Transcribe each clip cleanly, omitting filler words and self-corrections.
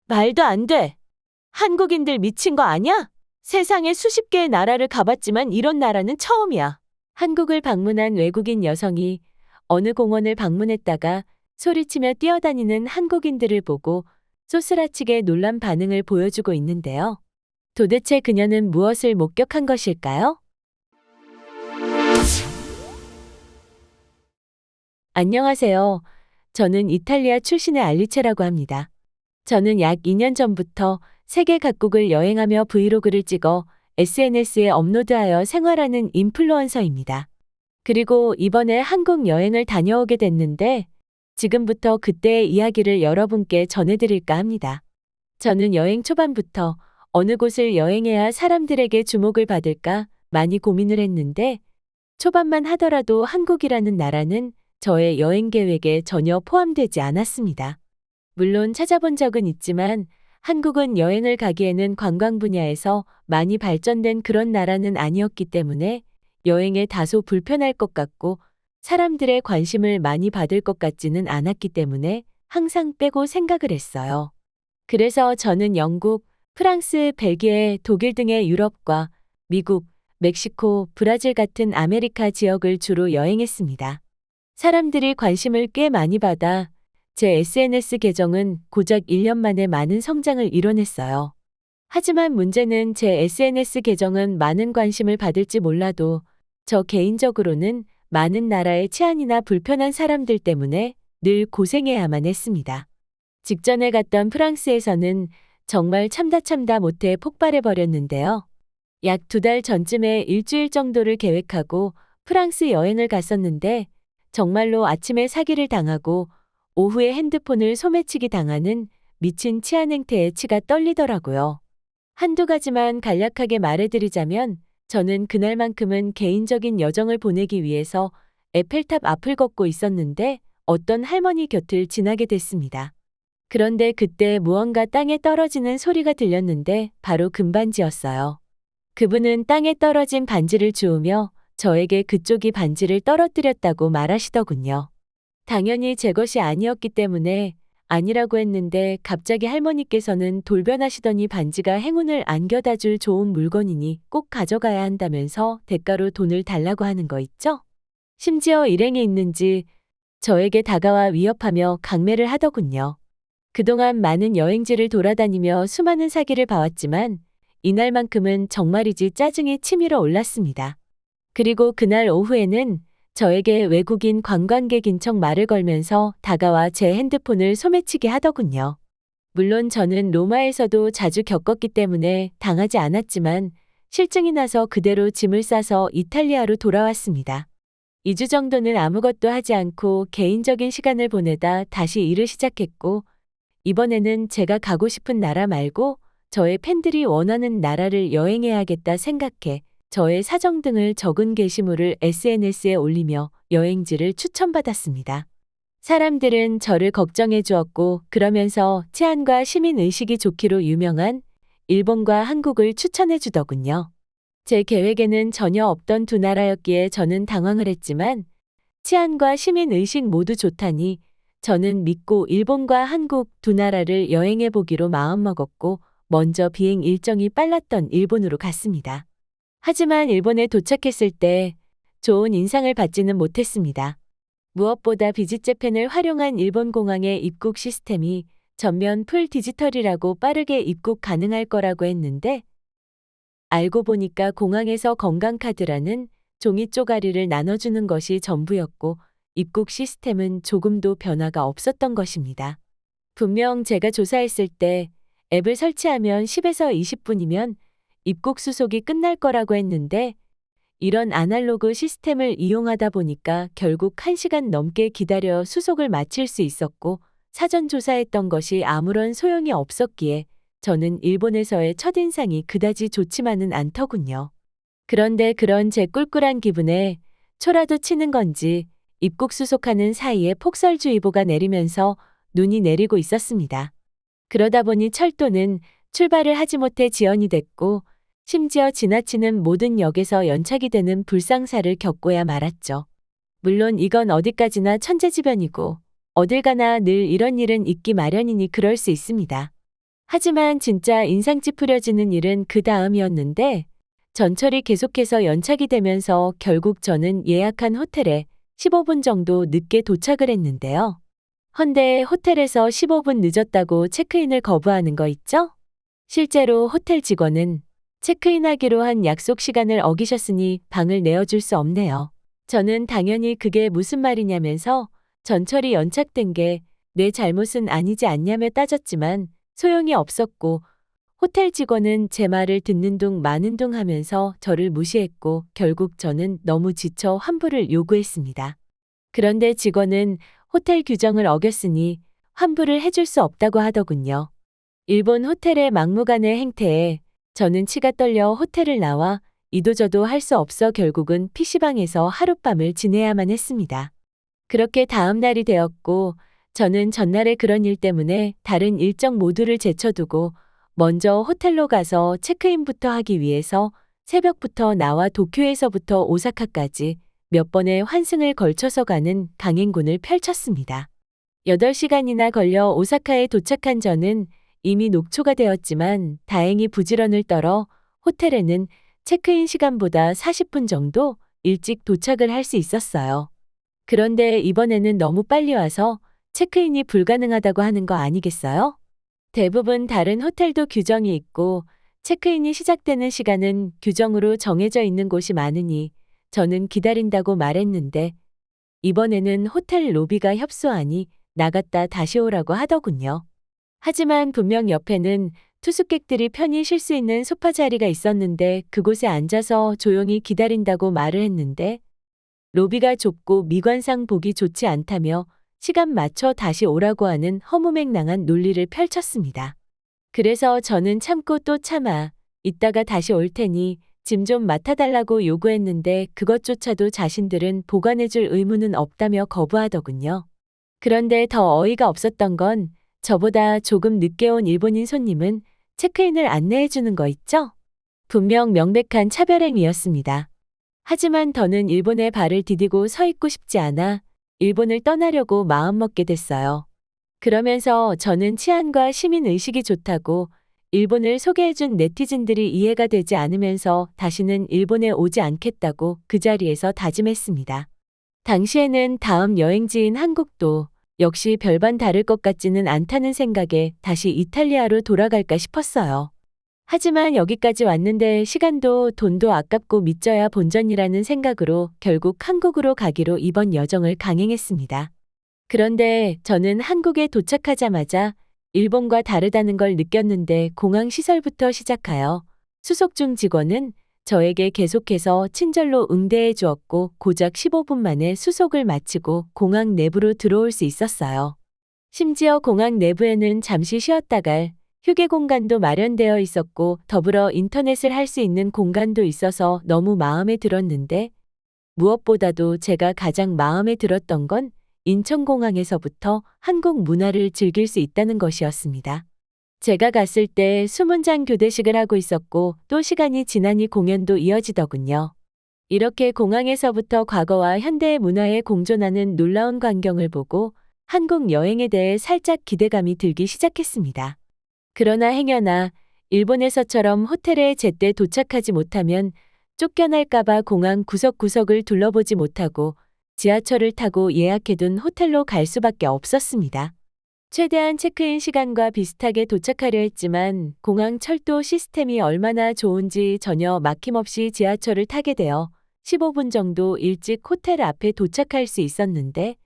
말도 안 돼. 한국인들 미친 거 아냐? 세상에 수십 개의 나라를 가봤지만 이런 나라는 처음이야. 한국을 방문한 외국인 여성이 어느 공원을 방문했다가 소리치며 뛰어다니는 한국인들을 보고 쏘스라치게 놀란 반응을 보여주고 있는데요. 도대체 그녀는 무엇을 목격한 것일까요? 안녕하세요. 저는 이탈리아 출신의 알리체라고 합니다. 저는 약 2년 전부터 세계 각국을 여행하며 브이로그를 찍어 SNS에 업로드하여 생활하는 인플루언서입니다. 그리고 이번에 한국 여행을 다녀오게 됐는데 지금부터 그때의 이야기를 여러분께 전해드릴까 합니다. 저는 여행 초반부터 어느 곳을 여행해야 사람들에게 주목을 받을까 많이 고민을 했는데 초반만 하더라도 한국이라는 나라는 저의 여행 계획에 전혀 포함되지 않았습니다. 물론 찾아본 적은 있지만 한국은 여행을 가기에는 관광 분야에서 많이 발전된 그런 나라는 아니었기 때문에 여행에 다소 불편할 것 같고 사람들의 관심을 많이 받을 것 같지는 않았기 때문에 항상 빼고 생각을 했어요. 그래서 저는 영국, 프랑스, 벨기에, 독일 등의 유럽과 미국, 멕시코, 브라질 같은 아메리카 지역을 주로 여행했습니다. 사람들이 관심을 꽤 많이 받아 제 SNS 계정은 고작 1년 만에 많은 성장을 이뤄냈어요. 하지만 문제는 제 SNS 계정은 많은 관심을 받을지 몰라도 저 개인적으로는 많은 나라의 치안이나 불편한 사람들 때문에 늘 고생해야만 했습니다. 직전에 갔던 프랑스에서는 정말 참다 못해 폭발해버렸는데요. 약 2달 전쯤에 일주일 정도를 계획하고 프랑스 여행을 갔었는데 정말로 아침에 사기를 당하고 오후에 핸드폰을 소매치기 당하는 미친 치안 행태에 치가 떨리더라고요. 한두 가지만 간략하게 말해드리자면 저는 그날만큼은 개인적인 여정을 보내기 위해서 에펠탑 앞을 걷고 있었는데 어떤 할머니 곁을 지나게 됐습니다. 그런데 그때 무언가 땅에 떨어지는 소리가 들렸는데 바로 금반지였어요. 그분은 땅에 떨어진 반지를 주우며 저에게 그쪽이 반지를 떨어뜨렸다고 말하시더군요. 당연히 제 것이 아니었기 때문에 아니라고 했는데 갑자기 할머니께서는 돌변하시더니 반지가 행운을 안겨다 줄 좋은 물건이니 꼭 가져가야 한다면서 대가로 돈을 달라고 하는 거 있죠? 심지어 일행이 있는지 저에게 다가와 위협하며 강매를 하더군요. 그동안 많은 여행지를 돌아다니며 수많은 사기를 봐왔지만 이날만큼은 정말이지 짜증이 치밀어 올랐습니다. 그리고 그날 오후에는 저에게 외국인 관광객인 척 말을 걸면서 다가와 제 핸드폰을 소매치기 하더군요. 물론 저는 로마에서도 자주 겪었기 때문에 당하지 않았지만 실증이 나서 그대로 짐을 싸서 이탈리아로 돌아왔습니다. 2주 정도는 아무것도 하지 않고 개인적인 시간을 보내다 다시 일을 시작했고 이번에는 제가 가고 싶은 나라 말고 저의 팬들이 원하는 나라를 여행해야겠다 생각해 저의 사정 등을 적은 게시물을 SNS에 올리며 여행지를 추천받았습니다. 사람들은 저를 걱정해 주었고 그러면서 치안과 시민의식이 좋기로 유명한 일본과 한국을 추천해 주더군요. 제 계획에는 전혀 없던 두 나라였기에 저는 당황을 했지만 치안과 시민의식 모두 좋다니 저는 믿고 일본과 한국 두 나라를 여행해 보기로 마음먹었고 먼저 비행 일정이 빨랐던 일본으로 갔습니다. 하지만 일본에 도착했을 때 좋은 인상을 받지는 못했습니다. 무엇보다 비짓재팬을 활용한 일본 공항의 입국 시스템이 전면 풀 디지털이라고 빠르게 입국 가능할 거라고 했는데 알고 보니까 공항에서 건강카드라는 종이 쪼가리를 나눠주는 것이 전부였고 입국 시스템은 조금도 변화가 없었던 것입니다. 분명 제가 조사했을 때 앱을 설치하면 10에서 20분이면 입국 수속이 끝날 거라고 했는데 이런 아날로그 시스템을 이용하다 보니까 결국 1시간 넘게 기다려 수속을 마칠 수 있었고 사전 조사했던 것이 아무런 소용이 없었기에 저는 일본에서의 첫인상이 그다지 좋지만은 않더군요. 그런데 그런 제 꿀꿀한 기분에 초라도 치는 건지 입국 수속하는 사이에 폭설주의보가 내리면서 눈이 내리고 있었습니다. 그러다 보니 철도는 출발을 하지 못해 지연이 됐고 심지어 지나치는 모든 역에서 연착이 되는 불상사를 겪고야 말았죠. 물론 이건 어디까지나 천재지변이고 어딜 가나 늘 이런 일은 있기 마련이니 그럴 수 있습니다. 하지만 진짜 인상 찌푸려지는 일은 그 다음이었는데 전철이 계속해서 연착이 되면서 결국 저는 예약한 호텔에 15분 정도 늦게 도착을 했는데요. 헌데 호텔에서 15분 늦었다고 체크인을 거부하는 거 있죠? 실제로 호텔 직원은 체크인하기로 한 약속 시간을 어기셨으니 방을 내어줄 수 없네요. 저는 당연히 그게 무슨 말이냐면서 전철이 연착된 게 내 잘못은 아니지 않냐며 따졌지만 소용이 없었고 호텔 직원은 제 말을 듣는 둥 마는 둥 하면서 저를 무시했고 결국 저는 너무 지쳐 환불을 요구했습니다. 그런데 직원은 호텔 규정을 어겼으니 환불을 해줄 수 없다고 하더군요. 일본 호텔의 막무가내 행태에 저는 치가 떨려 호텔을 나와 이도저도 할 수 없어 결국은 PC방에서 하룻밤을 지내야만 했습니다. 그렇게 다음 날이 되었고 저는 전날의 그런 일 때문에 다른 일정 모두를 제쳐두고 먼저 호텔로 가서 체크인부터 하기 위해서 새벽부터 나와 도쿄에서부터 오사카까지 몇 번의 환승을 걸쳐서 가는 강행군을 펼쳤습니다. 8시간이나 걸려 오사카에 도착한 저는 이미 녹초가 되었지만 다행히 부지런을 떨어 호텔에는 체크인 시간보다 40분 정도 일찍 도착을 할 수 있었어요. 그런데 이번에는 너무 빨리 와서 체크인이 불가능하다고 하는 거 아니겠어요? 대부분 다른 호텔도 규정이 있고 체크인이 시작되는 시간은 규정으로 정해져 있는 곳이 많으니 저는 기다린다고 말했는데 이번에는 호텔 로비가 협소하니 나갔다 다시 오라고 하더군요. 하지만 분명 옆에는 투숙객들이 편히 쉴 수 있는 소파 자리가 있었는데 그곳에 앉아서 조용히 기다린다고 말을 했는데 로비가 좁고 미관상 보기 좋지 않다며 시간 맞춰 다시 오라고 하는 허무맹랑한 논리를 펼쳤습니다. 그래서 저는 참고 또 참아 이따가 다시 올 테니 짐 좀 맡아달라고 요구했는데 그것조차도 자신들은 보관해줄 의무는 없다며 거부하더군요. 그런데 더 어이가 없었던 건 저보다 조금 늦게 온 일본인 손님은 체크인을 안내해주는 거 있죠? 분명 명백한 차별행위였습니다. 하지만 더는 일본에 발을 디디고 서 있고 싶지 않아 일본을 떠나려고 마음먹게 됐어요. 그러면서 저는 치안과 시민의식이 좋다고 일본을 소개해준 네티즌들이 이해가 되지 않으면서 다시는 일본에 오지 않겠다고 그 자리에서 다짐했습니다. 당시에는 다음 여행지인 한국도 역시 별반 다를 것 같지는 않다는 생각에 다시 이탈리아로 돌아갈까 싶었어요. 하지만 여기까지 왔는데 시간도 돈도 아깝고 믿져야 본전이라는 생각으로 결국 한국으로 가기로 이번 여정을 강행했습니다. 그런데 저는 한국에 도착하자마자 일본과 다르다는 걸 느꼈는데 공항 시설부터 시작하여 수속 중 직원은 저에게 계속해서 친절로 응대해 주었고 고작 15분 만에 수속을 마치고 공항 내부로 들어올 수 있었어요. 심지어 공항 내부에는 잠시 쉬었다 갈 휴게 공간도 마련되어 있었고 더불어 인터넷을 할 수 있는 공간도 있어서 너무 마음에 들었는데 무엇보다도 제가 가장 마음에 들었던 건 인천공항에서부터 한국 문화를 즐길 수 있다는 것이었습니다. 제가 갔을 때 수문장 교대식을 하고 있었고 또 시간이 지나니 공연도 이어지더군요. 이렇게 공항에서부터 과거와 현대의 문화에 공존하는 놀라운 광경을 보고 한국 여행에 대해 살짝 기대감이 들기 시작했습니다. 그러나 행여나 일본에서처럼 호텔에 제때 도착하지 못하면 쫓겨날까봐 공항 구석구석을 둘러보지 못하고 지하철을 타고 예약해둔 호텔로 갈 수밖에 없었습니다. 최대한 체크인 시간과 비슷하게 도착하려 했지만 공항 철도 시스템이 얼마나 좋은지 전혀 막힘없이 지하철을 타게 되어 15분 정도 일찍 호텔 앞에 도착할 수 있었는데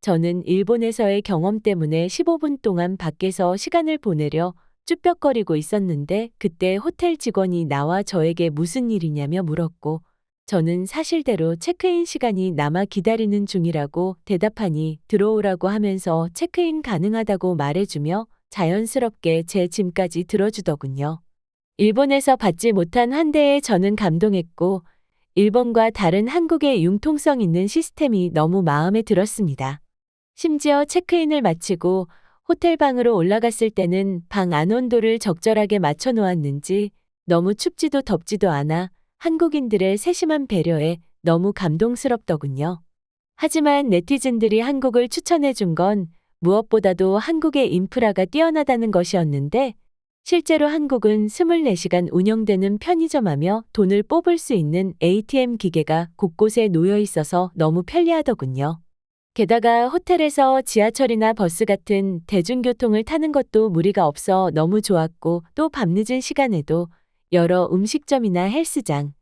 저는 일본에서의 경험 때문에 15분 동안 밖에서 시간을 보내려 쭈뼛거리고 있었는데 그때 호텔 직원이 나와 저에게 무슨 일이냐며 물었고 저는 사실대로 체크인 시간이 남아 기다리는 중이라고 대답하니 들어오라고 하면서 체크인 가능하다고 말해주며 자연스럽게 제 짐까지 들어주더군요. 일본에서 받지 못한 환대에 저는 감동했고 일본과 다른 한국의 융통성 있는 시스템이 너무 마음에 들었습니다. 심지어 체크인을 마치고 호텔 방으로 올라갔을 때는 방 안 온도를 적절하게 맞춰 놓았는지 너무 춥지도 덥지도 않아 한국인들의 세심한 배려에 너무 감동스럽더군요. 하지만 네티즌들이 한국을 추천해 준 건 무엇보다도 한국의 인프라가 뛰어나다는 것이었는데 실제로 한국은 24시간 운영되는 편의점하며 돈을 뽑을 수 있는 ATM 기계가 곳곳에 놓여 있어서 너무 편리하더군요. 게다가 호텔에서 지하철이나 버스 같은 대중교통을 타는 것도 무리가 없어 너무 좋았고, 또 밤늦은 시간에도 여러 음식점이나 헬스장,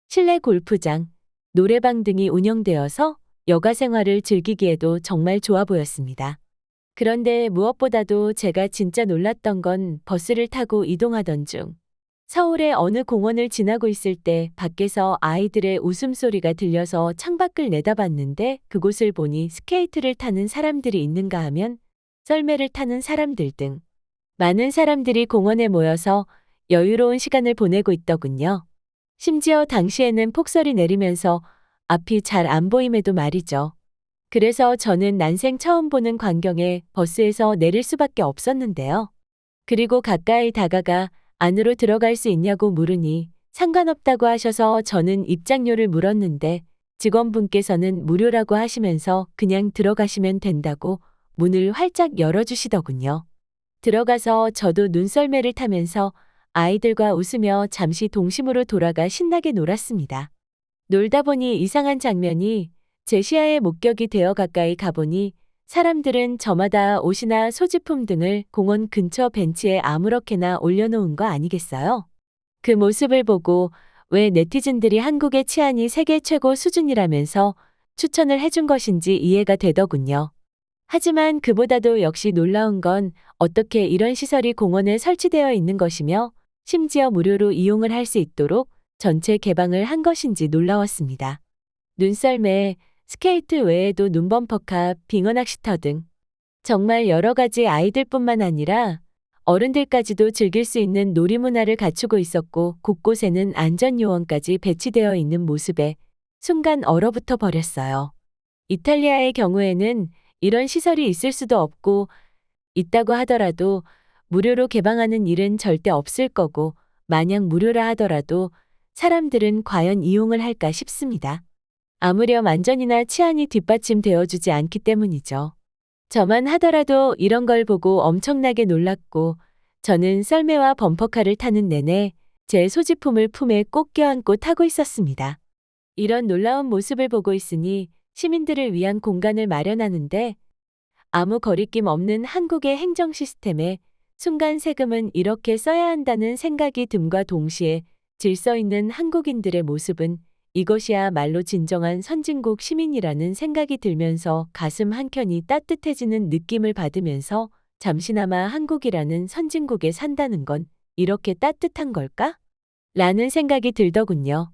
실내 골프장, 노래방 등이 운영되어서 여가 생활을 즐기기에도 정말 좋아 보였습니다. 그런데 무엇보다도 제가 진짜 놀랐던 건 버스를 타고 이동하던 중 서울의 어느 공원을 지나고 있을 때 밖에서 아이들의 웃음소리가 들려서 창밖을 내다봤는데, 그곳을 보니 스케이트를 타는 사람들이 있는가 하면 썰매를 타는 사람들 등 많은 사람들이 공원에 모여서 여유로운 시간을 보내고 있더군요. 심지어 당시에는 폭설이 내리면서 앞이 잘 안 보임에도 말이죠. 그래서 저는 난생 처음 보는 광경에 버스에서 내릴 수밖에 없었는데요. 그리고 가까이 다가가 안으로 들어갈 수 있냐고 물으니 상관없다고 하셔서 저는 입장료를 물었는데, 직원분께서는 무료라고 하시면서 그냥 들어가시면 된다고 문을 활짝 열어주시더군요. 들어가서 저도 눈썰매를 타면서 아이들과 웃으며 잠시 동심으로 돌아가 신나게 놀았습니다. 놀다 보니 이상한 장면이 제 시야에 목격이 되어 가까이 가보니 사람들은 저마다 옷이나 소지품 등을 공원 근처 벤치에 아무렇게나 올려놓은 거 아니겠어요? 그 모습을 보고 왜 네티즌들이 한국의 치안이 세계 최고 수준이라면서 추천을 해준 것인지 이해가 되더군요. 하지만 그보다도 역시 놀라운 건 어떻게 이런 시설이 공원에 설치되어 있는 것이며 심지어 무료로 이용을 할 수 있도록 전체 개방을 한 것인지 놀라웠습니다. 눈썰매, 스케이트 외에도 눈범퍼카, 빙어낚시터 등 정말 여러 가지 아이들뿐만 아니라 어른들까지도 즐길 수 있는 놀이문화를 갖추고 있었고, 곳곳에는 안전요원까지 배치되어 있는 모습에 순간 얼어붙어 버렸어요. 이탈리아의 경우에는 이런 시설이 있을 수도 없고, 있다고 하더라도 무료로 개방하는 일은 절대 없을 거고, 만약 무료라 하더라도 사람들은 과연 이용을 할까 싶습니다. 아무렴 안전이나 치안이 뒷받침되어 주지 않기 때문이죠. 저만 하더라도 이런 걸 보고 엄청나게 놀랐고, 저는 썰매와 범퍼카를 타는 내내 제 소지품을 품에 꼭 껴안고 타고 있었습니다. 이런 놀라운 모습을 보고 있으니 시민들을 위한 공간을 마련하는데 아무 거리낌 없는 한국의 행정 시스템에 순간 세금은 이렇게 써야 한다는 생각이 듦과 동시에 질서 있는 한국인들의 모습은 이것이야말로 진정한 선진국 시민이라는 생각이 들면서 가슴 한켠이 따뜻해지는 느낌을 받으면서 잠시나마 한국이라는 선진국에 산다는 건 이렇게 따뜻한 걸까? 라는 생각이 들더군요.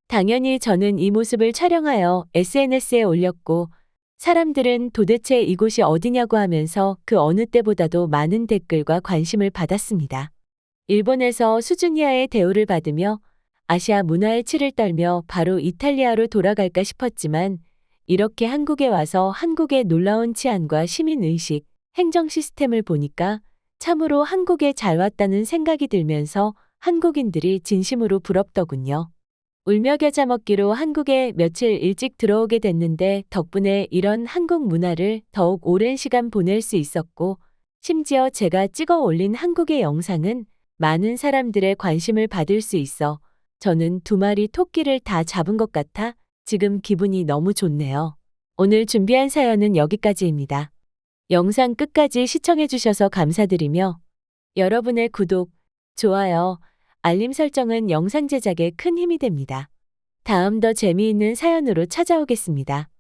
당연히 저는 이 모습을 촬영하여 SNS에 올렸고, 사람들은 도대체 이곳이 어디냐고 하면서 그 어느 때보다도 많은 댓글과 관심을 받았습니다. 일본에서 수준 이하의 대우를 받으며 아시아 문화의 치를 떨며 바로 이탈리아로 돌아갈까 싶었지만, 이렇게 한국에 와서 한국의 놀라운 치안과 시민의식, 행정 시스템을 보니까 참으로 한국에 잘 왔다는 생각이 들면서 한국인들이 진심으로 부럽더군요. 울며 겨자 먹기로 한국에 며칠 일찍 들어오게 됐는데 덕분에 이런 한국 문화를 더욱 오랜 시간 보낼 수 있었고, 심지어 제가 찍어 올린 한국의 영상은 많은 사람들의 관심을 받을 수 있어 저는 2마리 토끼를 다 잡은 것 같아 지금 기분이 너무 좋네요. 오늘 준비한 사연은 여기까지입니다. 영상 끝까지 시청해 주셔서 감사드리며 여러분의 구독, 좋아요, 알림 설정은 영상 제작에 큰 힘이 됩니다. 다음 더 재미있는 사연으로 찾아오겠습니다.